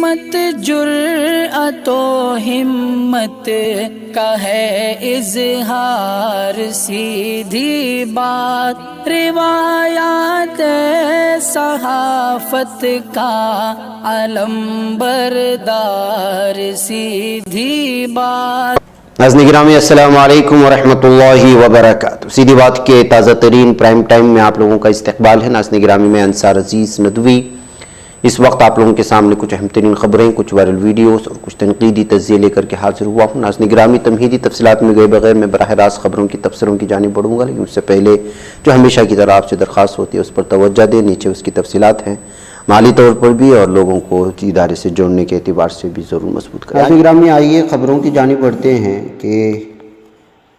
عصمت جرأت و ہمت کا ہے اظہار، سیدھی بات روایات صحافت کا علم بردار، سیدھی بات۔ ناظرین گرامی السلام علیکم ورحمۃ اللہ وبرکاتہ۔ سیدھی بات کے تازہ ترین پرائم ٹائم میں آپ لوگوں کا استقبال ہے۔ ناظرین گرامی میں انصار عزیز ندوی اس وقت آپ لوگوں کے سامنے کچھ اہم ترین خبریں، کچھ وائرل ویڈیوز اور کچھ تنقیدی تجزیے لے کر کے حاضر ہوا ہوں۔ ناظرین گرامی تمہیدی تفصیلات میں گئے بغیر میں براہ راست خبروں کی تبصروں کی جانب بڑھوں گا، لیکن اس سے پہلے جو ہمیشہ کی طرح آپ سے درخواست ہوتی ہے اس پر توجہ دیں۔ نیچے اس کی تفصیلات ہیں، مالی طور پر بھی اور لوگوں کو ادارے سے جوڑنے کے اعتبار سے بھی ضرور مضبوط کریں۔ ناظرین گرامی آئیے خبروں کی جانب بڑھتے ہیں کہ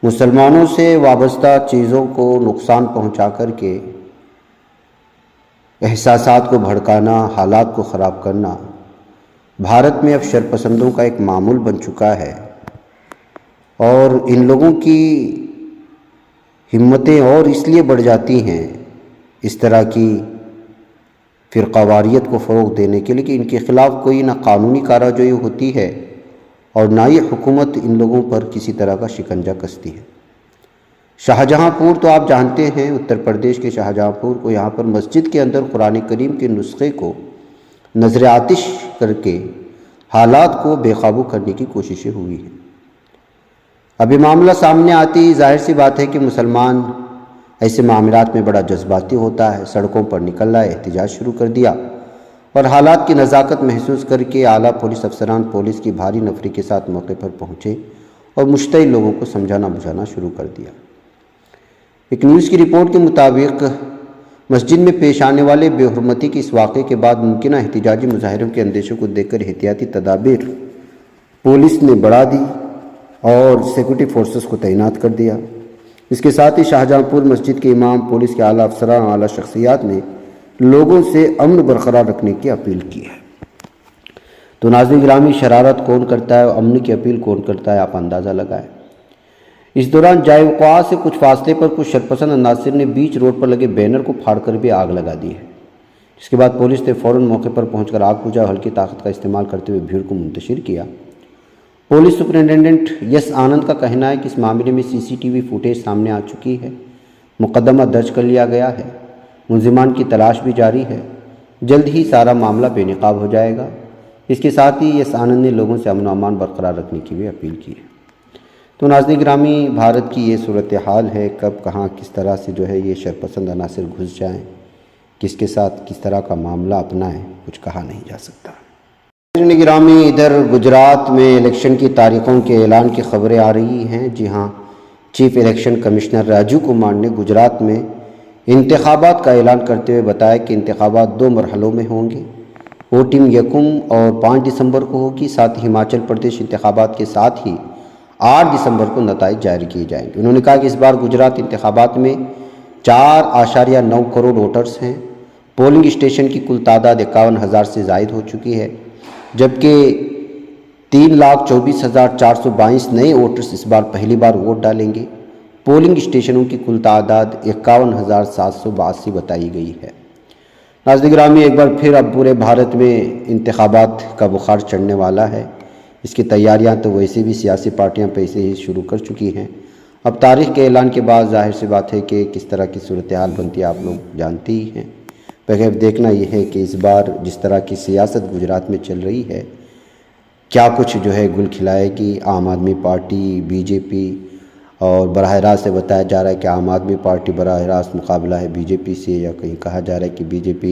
مسلمانوں سے وابستہ چیزوں کو نقصان پہنچا کر کے احساسات کو بھڑکانا، حالات کو خراب کرنا بھارت میں اب شرپسندوں کا ایک معمول بن چکا ہے، اور ان لوگوں کی ہمتیں اور اس لیے بڑھ جاتی ہیں اس طرح کی فرقہ واریت کو فروغ دینے کے لیے کہ ان کے خلاف کوئی نہ قانونی کارروائی ہوتی ہے اور نہ یہ حکومت ان لوگوں پر کسی طرح کا شکنجہ کستی ہے۔ شاہجہاں پور تو آپ جانتے ہیں، اتر پردیش کے شاہجہاں پور کو، یہاں پر مسجد کے اندر قرآن کریم کے نسخے کو نظر آتش کر کے حالات کو بے قابو کرنے کی کوششیں ہوئی ہیں۔ اب یہ معاملہ سامنے آتی ظاہر سی بات ہے کہ مسلمان ایسے معاملات میں بڑا جذباتی ہوتا ہے، سڑکوں پر نکل رہا ہے، احتجاج شروع کر دیا اور حالات کی نزاکت محسوس کر کے اعلیٰ پولیس افسران پولیس کی بھاری نفری کے ساتھ موقع پر پہنچے اور مشتعل لوگوں کو سمجھانا بجھانا شروع کر دیا۔ ایک نیوز کی رپورٹ کے مطابق مسجد میں پیش آنے والے بے حرمتی کے اس واقعے کے بعد ممکنہ احتجاجی مظاہروں کے اندیشوں کو دیکھ کر احتیاطی تدابیر پولیس نے بڑھا دی اور سیکورٹی فورسز کو تعینات کر دیا۔ اس کے ساتھ ہی شاہجہاں پور مسجد کے امام، پولیس کے اعلیٰ افسران، اعلیٰ شخصیات نے لوگوں سے امن برقرار رکھنے کی اپیل کی ہے۔ تو ناظرین گرامی، شرارت کون کرتا ہے اور امن کی اپیل کون کرتا ہے، آپ اندازہ لگائیں۔ اس دوران جائے وقوع سے کچھ فاصلے پر کچھ شرپسند عناصر نے بیچ روڈ پر لگے بینر کو پھاڑ کر بھی آگ لگا دی ہے، جس کے بعد پولیس نے فوراً موقع پر پہنچ کر آگ بجھا اور ہلکی طاقت کا استعمال کرتے ہوئے بھیڑ کو منتشر کیا۔ پولیس سپرنٹینڈنٹ یس آنند کا کہنا ہے کہ اس معاملے میں CCTV فوٹیج سامنے آ چکی ہے، مقدمہ درج کر لیا گیا ہے، ملزمان کی تلاش بھی جاری ہے، جلد ہی سارا معاملہ بے نقاب ہو جائے گا۔ اس کے ساتھ ہی یس آنند نے لوگوں سے امن و امان برقرار رکھنے کی بھی اپیل کی ہے۔ تو ناظرین گرامی، بھارت کی یہ صورتحال ہے، کب کہاں کس طرح سے جو ہے یہ شرپسند عناصر گھس جائیں، کس کے ساتھ کس طرح کا معاملہ اپنائیں، کچھ کہا نہیں جا سکتا۔ ناظرین گرامی، ادھر گجرات میں الیکشن کی تاریخوں کے اعلان کی خبریں آ رہی ہیں۔ جی ہاں، chief election commissioner Rajiv Kumar نے گجرات میں انتخابات کا اعلان کرتے ہوئے بتایا کہ انتخابات 2 مرحلوں میں ہوں گے۔ ووٹنگ 1 اور 5 دسمبر کو ہوگی، ساتھ ہی ہماچل پردیش انتخابات کے ساتھ ہی 8 دسمبر کو نتائج جاری کیے جائیں گے۔ انہوں نے کہا کہ اس بار گجرات انتخابات میں 4.9 کروڑ ووٹرز ہیں۔ پولنگ اسٹیشن کی کل تعداد 51,000 سے زائد ہو چکی ہے، جبکہ 3,24,422 نئے ووٹرز اس بار پہلی بار ووٹ ڈالیں گے۔ پولنگ اسٹیشنوں کی کل تعداد 51,782 بتائی گئی ہے۔ ناظرین گرامی، ایک بار پھر اب پورے بھارت میں انتخابات کا بخار چڑھنے والا ہے۔ اس کی تیاریاں تو ویسے بھی سیاسی پارٹیاں پہلے ہی شروع کر چکی ہیں۔ اب تاریخ کے اعلان کے بعد ظاہر سی بات ہے کہ کس طرح کی صورتحال بنتی ہے، آپ لوگ جانتے ہی ہیں۔ بغیر دیکھنا یہ ہے کہ اس بار جس طرح کی سیاست گجرات میں چل رہی ہے، کیا کچھ جو ہے گل کھلائے گی عام آدمی پارٹی، BJP، اور براہ راست سے بتایا جا رہا ہے کہ عام آدمی پارٹی براہ راست مقابلہ ہے BJP سے، یا کہیں کہا جا رہا ہے کہ BJP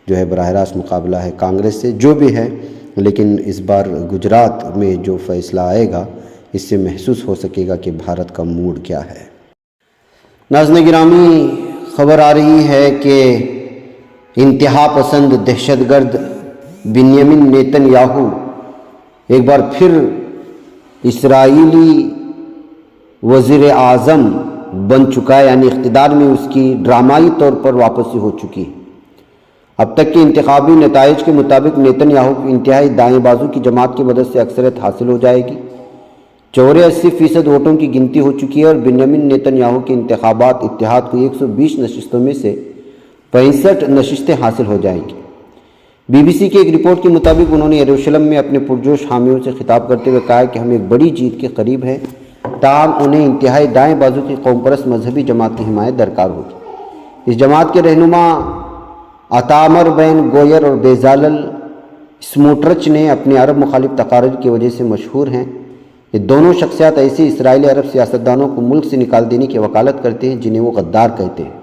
جو ہے براہ راست مقابلہ ہے کانگریس سے۔ جو بھی ہے، لیکن اس بار گجرات میں جو فیصلہ آئے گا اس سے محسوس ہو سکے گا کہ بھارت کا موڈ کیا ہے۔ ناظرین گرامی، خبر آ رہی ہے کہ انتہا پسند دہشت گرد بنیامین نیتن یاہو ایک بار پھر اسرائیلی وزیر اعظم بن چکا ہے، یعنی اقتدار میں اس کی ڈرامائی طور پر واپسی ہو چکی ہے۔ اب تک کے انتخابی نتائج کے مطابق نیتن یاہو کی انتہائی دائیں بازو کی جماعت کی مدد سے اکثریت حاصل ہو جائے گی۔ 84% ووٹوں کی گنتی ہو چکی ہے اور بنیامین نیتن یاہو کے انتخابات اتحاد کو 120 نشستوں میں سے 65 نشستیں حاصل ہو جائیں گی۔ BBC کی ایک رپورٹ کے مطابق انہوں نے یروشلم میں اپنے پرجوش حامیوں سے خطاب کرتے ہوئے کہا کہ ہم ایک بڑی جیت کے قریب ہیں، تاہم انہیں انتہائی دائیں بازو کی قوم پرست مذہبی جماعت کی حمایت درکار ہوگی۔ اس جماعت کے رہنما اتامر بین گویر اور بیزالل سموٹرچ نے اپنے عرب مخالف تقاریر کی وجہ سے مشہور ہیں۔ یہ دونوں شخصیات ایسے اسرائیلی عرب سیاستدانوں کو ملک سے نکال دینے کی وکالت کرتے ہیں جنہیں وہ غدار کہتے ہیں۔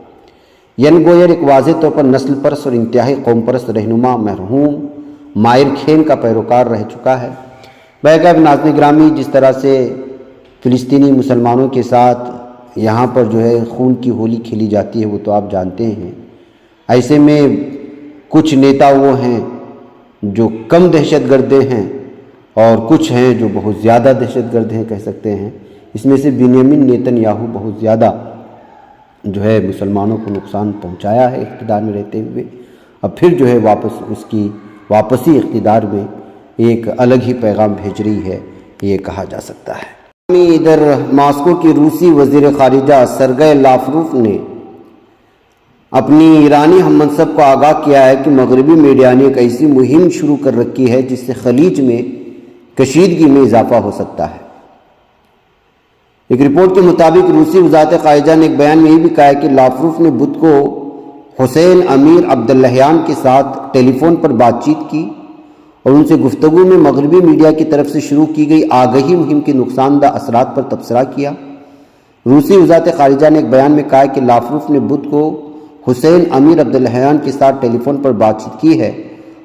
ین گویر ایک واضح طور پر نسل پرست اور انتہائی قوم پرست رہنما مرحوم مائر خین کا پیروکار رہ چکا ہے۔ بہرکیف ناظرین گرامی، جس طرح سے فلسطینی مسلمانوں کے ساتھ یہاں پر جو ہے خون کی ہولی کھیلی جاتی ہے وہ تو آپ جانتے ہیں۔ ایسے میں کچھ نیتا وہ ہیں جو کم دہشت گرد ہیں اور کچھ ہیں جو بہت زیادہ دہشت گرد ہیں کہہ سکتے ہیں۔ اس میں سے بنیامین نیتن یاہو بہت زیادہ جو ہے مسلمانوں کو نقصان پہنچایا ہے اقتدار میں رہتے ہوئے، اب پھر جو ہے اس کی واپسی اقتدار میں ایک الگ ہی پیغام بھیج رہی ہے، یہ کہا جا سکتا ہے۔ ادھر ماسکو کی روسی وزیر خارجہ سرگئی لاوروف نے اپنی ایرانی ہم منصب کو آگاہ کیا ہے کہ مغربی میڈیا نے ایک ایسی مہم شروع کر رکھی ہے جس سے خلیج میں کشیدگی میں اضافہ ہو سکتا ہے۔ ایک رپورٹ کے مطابق روسی وزارت خارجہ نے ایک بیان میں یہ بھی کہا ہے کہ لاوروف نے بدھ کو حسین امیر عبداللہیان کے ساتھ ٹیلی فون پر بات چیت کی اور ان سے گفتگو میں مغربی میڈیا کی طرف سے شروع کی گئی آگہی مہم کے نقصان دہ اثرات پر تبصرہ کیا۔ روسی وزارت خارجہ نے ایک بیان میں کہا کہ لاوروف نے بدھ کو حسین امیر عبداللہیان کے ساتھ ٹیلی فون پر بات چیت کی ہے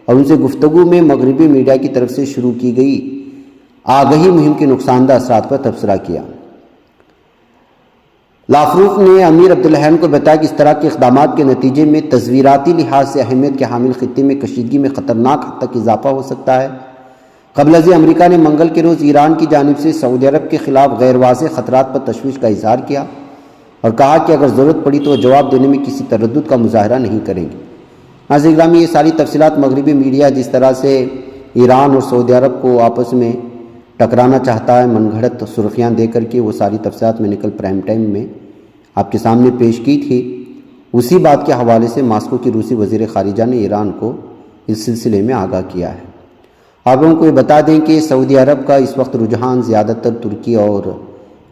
اور ان سے گفتگو میں مغربی میڈیا کی طرف سے شروع کی گئی آگہی مہم کے نقصان دہ اثرات پر تبصرہ کیا۔ لاوروف نے امیر عبداللہیان کو بتایا کہ اس طرح کے اقدامات کے نتیجے میں تصویراتی لحاظ سے اہمیت کے حامل خطے میں کشیدگی میں خطرناک حد تک اضافہ ہو سکتا ہے۔ قبل ازیں امریکہ نے منگل کے روز ایران کی جانب سے سعودی عرب کے خلاف غیر واضح خطرات پر تشویش کا اظہار کیا اور کہا کہ اگر ضرورت پڑی تو وہ جواب دینے میں کسی تردد کا مظاہرہ نہیں کریں گے۔ ناظرین گرامی، یہ ساری تفصیلات مغربی میڈیا جس طرح سے ایران اور سعودی عرب کو آپس میں ٹکرانا چاہتا ہے من گھڑت سرخیاں دے کر کے، وہ ساری تفصیلات میں کل پرائم ٹائم میں آپ کے سامنے پیش کی تھی۔ اسی بات کے حوالے سے ماسکو کی روسی وزیر خارجہ نے ایران کو اس سلسلے میں آگاہ کیا ہے۔ آپ لوگوں کو یہ بتا دیں کہ سعودی عرب کا اس وقت رجحان زیادہ تر ترکی اور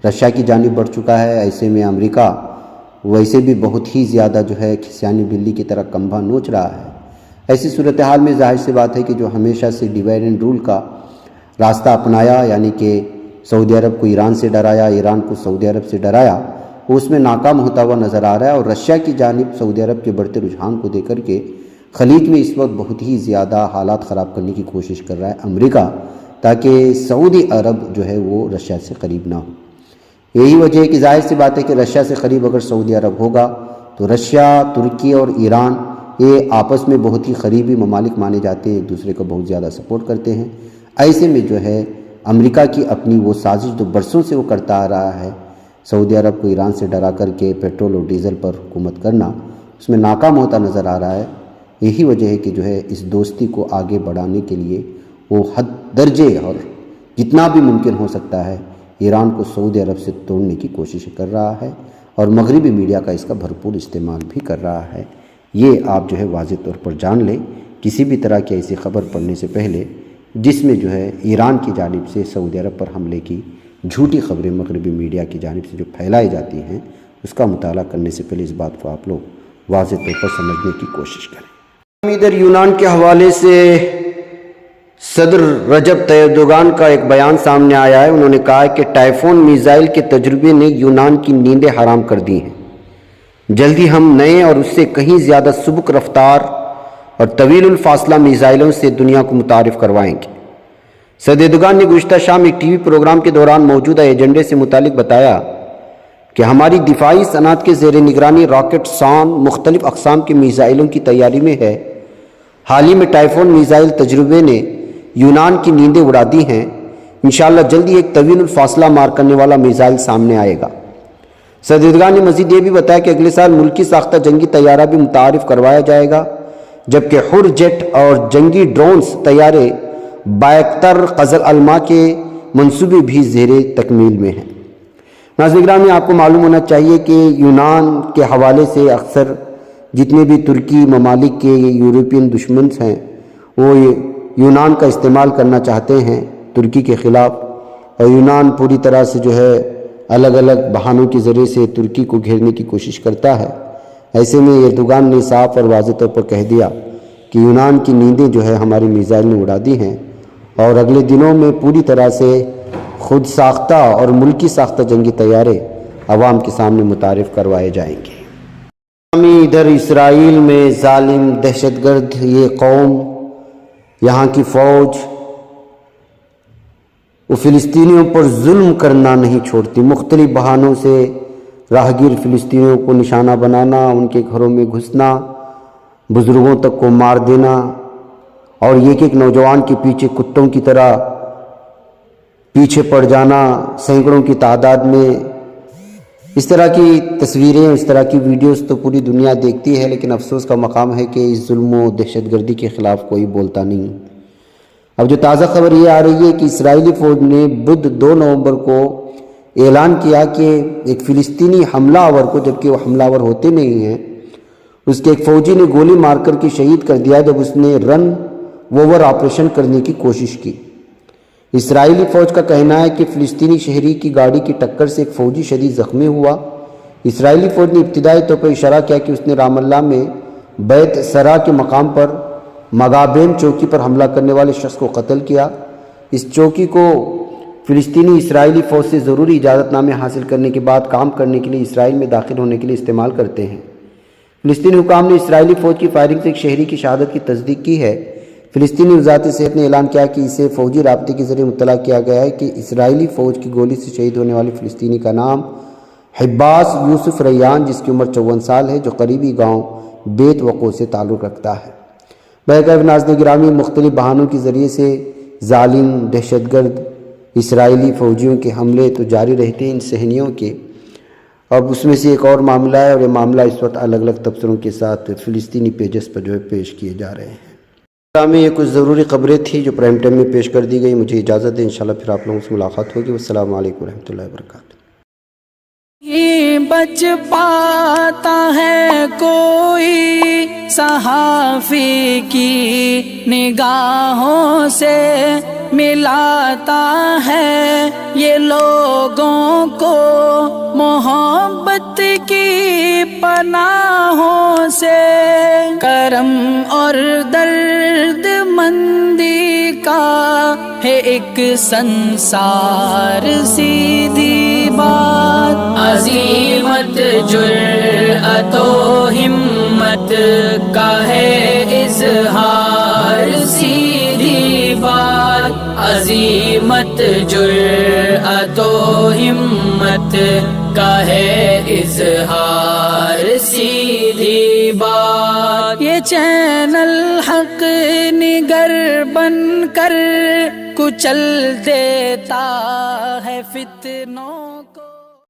رشیا کی جانب بڑھ چکا ہے۔ ایسے میں امریکہ ویسے بھی بہت ہی زیادہ جو ہے کھسیانی بلی کی طرح کمبا نوچ رہا ہے۔ ایسی صورتحال میں ظاہر سی بات ہے کہ جو ہمیشہ سے ڈیوائڈ اینڈ رول کا راستہ اپنایا، یعنی کہ سعودی عرب کو ایران سے ڈرایا، ایران کو سعودی عرب سے ڈرایا، وہ اس میں ناکام ہوتا ہوا نظر آ رہا ہے۔ اور رشیا کی جانب سعودی عرب کے بڑھتے رجحان کو دیکھ کر کے خلیج میں اس وقت بہت ہی زیادہ حالات خراب کرنے کی کوشش کر رہا ہے امریکہ، تاکہ سعودی عرب جو ہے وہ رشیا سے قریب نہ ہو۔ یہی وجہ ہے کہ ظاہر سی بات ہے کہ رشیا سے قریب اگر سعودی عرب ہوگا تو رشیا، ترکی اور ایران یہ آپس میں بہت ہی قریبی ممالک مانے جاتے ہیں، ایک دوسرے کو بہت زیادہ سپورٹ کرتے ہیں۔ ایسے میں جو ہے امریکہ کی اپنی وہ سازش جو برسوں سے وہ کرتا آ رہا ہے، سعودی عرب کو ایران سے ڈرا کر کے پیٹرول اور ڈیزل پر حکومت کرنا، اس میں ناکام ہوتا نظر آ رہا ہے۔ یہی وجہ ہے کہ جو ہے اس دوستی کو آگے بڑھانے کے لیے وہ حد درجے اور جتنا بھی ممکن ہو سکتا ہے ایران کو سعودی عرب سے توڑنے کی کوشش کر رہا ہے، اور مغربی میڈیا کا اس کا بھرپور استعمال بھی کر رہا ہے۔ یہ آپ جو ہے واضح طور پر جان لیں، کسی بھی طرح کی ایسی خبر پڑھنے سے پہلے جس میں جو ہے ایران کی جانب سے سعودی عرب پر حملے کی جھوٹی خبریں مغربی میڈیا کی جانب سے جو پھیلائی جاتی ہیں، اس کا مطالعہ کرنے سے پہلے اس بات کو آپ لوگ واضح طور پر سمجھنے کی کوشش کریں۔ ادھر یونان کے حوالے سے صدر رجب طیب ایردوغان کا ایک بیان سامنے آیا ہے۔ انہوں نے کہا کہ ٹائفون میزائل کے تجربے نے یونان کی نیندیں حرام کر دی ہیں، جلد ہی ہم نئے اور اس سے کہیں زیادہ سبک رفتار اور طویل الفاصلہ میزائلوں سے دنیا کو متعارف کروائیں گے۔ صدر ایردوغان نے گزشتہ شام ایک ٹی وی پروگرام کے دوران موجودہ ایجنڈے سے متعلق بتایا کہ ہماری دفاعی صنعت کے زیر نگرانی راکٹ سان مختلف اقسام کے میزائلوں کی تیاری میں ہے۔ حال ہی میں ٹائفون میزائل تجربے نے یونان کی نیندیں اڑا دی ہیں۔ انشاءاللہ جلدی ایک طویل الفاصلہ مار کرنے والا میزائل سامنے آئے گا۔ صدر ایردوغان نے مزید یہ بھی بتایا کہ اگلے سال ملکی ساختہ جنگی طیارہ بھی متعارف کروایا جائے گا، جبکہ حر جیٹ اور جنگی ڈرونز طیارے بائیکٹر قزل علماء کے منصوبے بھی زیر تکمیل میں ہیں۔ ناظرین گرامی، آپ کو معلوم ہونا چاہیے کہ یونان کے حوالے سے اکثر جتنے بھی ترکی ممالک کے یورپین دشمن ہیں وہ یونان کا استعمال کرنا چاہتے ہیں ترکی کے خلاف، اور یونان پوری طرح سے جو ہے الگ الگ بہانوں کے ذریعے سے ترکی کو گھیرنے کی کوشش کرتا ہے۔ ایسے میں ایردوغان نے صاف اور واضح طور پر کہہ دیا کہ یونان کی نیندیں جو ہے ہماری میزائل نے اڑا دی ہیں، اور اگلے دنوں میں پوری طرح سے خود ساختہ اور ملکی ساختہ جنگی طیارے عوام کے سامنے متعارف کروائے جائیں گے۔ ادھر اسرائیل میں ظالم دہشت گرد یہ قوم، یہاں کی فوج، وہ فلسطینیوں پر ظلم کرنا نہیں چھوڑتی۔ مختلف بہانوں سے راہگیر فلسطینیوں کو نشانہ بنانا، ان کے گھروں میں گھسنا، بزرگوں تک کو مار دینا، اور ایک ایک نوجوان کے پیچھے کتوں کی طرح پیچھے پڑ جانا سینکڑوں کی تعداد میں۔ اس طرح کی تصویریں، اس طرح کی ویڈیوز تو پوری دنیا دیکھتی ہے، لیکن افسوس کا مقام ہے کہ اس ظلم و دہشت گردی کے خلاف کوئی بولتا نہیں۔ اب جو تازہ خبر یہ آ رہی ہے کہ اسرائیلی فوج نے بدھ 2 نومبر کو اعلان کیا کہ ایک فلسطینی حملہ آور کو، جبکہ وہ حملہ آور ہوتے نہیں ہیں، اس کے ایک فوجی نے گولی مار کر کے شہید کر دیا جب اس نے رن اوور آپریشن کرنے کی کوشش کی۔ اسرائیلی فوج کا کہنا ہے کہ فلسطینی شہری کی گاڑی کی ٹکر سے ایک فوجی شدید زخمی ہوا۔ اسرائیلی فوج نے ابتدائی طور پر اشارہ کیا کہ اس نے رام اللہ میں بیت سرا کے مقام پر مگابین چوکی پر حملہ کرنے والے شخص کو قتل کیا۔ اس چوکی کو فلسطینی اسرائیلی فوج سے ضروری اجازت نامے حاصل کرنے کے بعد کام کرنے کے لیے اسرائیل میں داخل ہونے کے لیے استعمال کرتے ہیں۔ فلسطینی حکام نے اسرائیلی فوج کی فائرنگ سے ایک شہری کی شہادت کی تصدیق کی ہے۔ فلسطینی وزارت صحت نے اعلان کیا کہ اسے فوجی رابطے کے ذریعے مطلع کیا گیا ہے کہ اسرائیلی فوج کی گولی سے شہید ہونے والے فلسطینی کا نام حباس یوسف ریان، جس کی عمر 54 سال ہے، جو قریبی گاؤں بیت وقوع سے تعلق رکھتا ہے۔ بہرکیف ناظرین گرامی، مختلف بہانوں کے ذریعے سے ظالم دہشت گرد اسرائیلی فوجیوں کے حملے تو جاری رہتے ہیں ان صہیونیوں کے۔ اب اس میں سے ایک اور معاملہ ہے، اور یہ معاملہ اس وقت الگ الگ تبصروں کے ساتھ فلسطینی پیجز پر جو ہے پیش کیے جا رہے ہیں۔ میں یہ کچھ ضروری خبریں تھیں جو پرائم ٹائم میں پیش کر دی گئی۔ مجھے اجازت دیں، انشاءاللہ پھر آپ لوگوں سے ملاقات ہوگی۔ والسلام علیکم ورحمۃ اللہ وبرکاتہ۔ بچ پاتا ہے کوئی صحافی کی نگاہوں سے، ملاتا ہے یہ لوگوں کو محبت کی پناہوں سے، کرم اور درد مندی کا ہے ایک سنسار، سیدھی بات عظیمت جرأت و ہمت کا ہے اظہار، سیدھی بات عظیمت جرأت و ہمت کا ہے اظہار، سیدھی بات۔ یہ چینل حق نگر بن کر کچل دیتا ہے فتنوں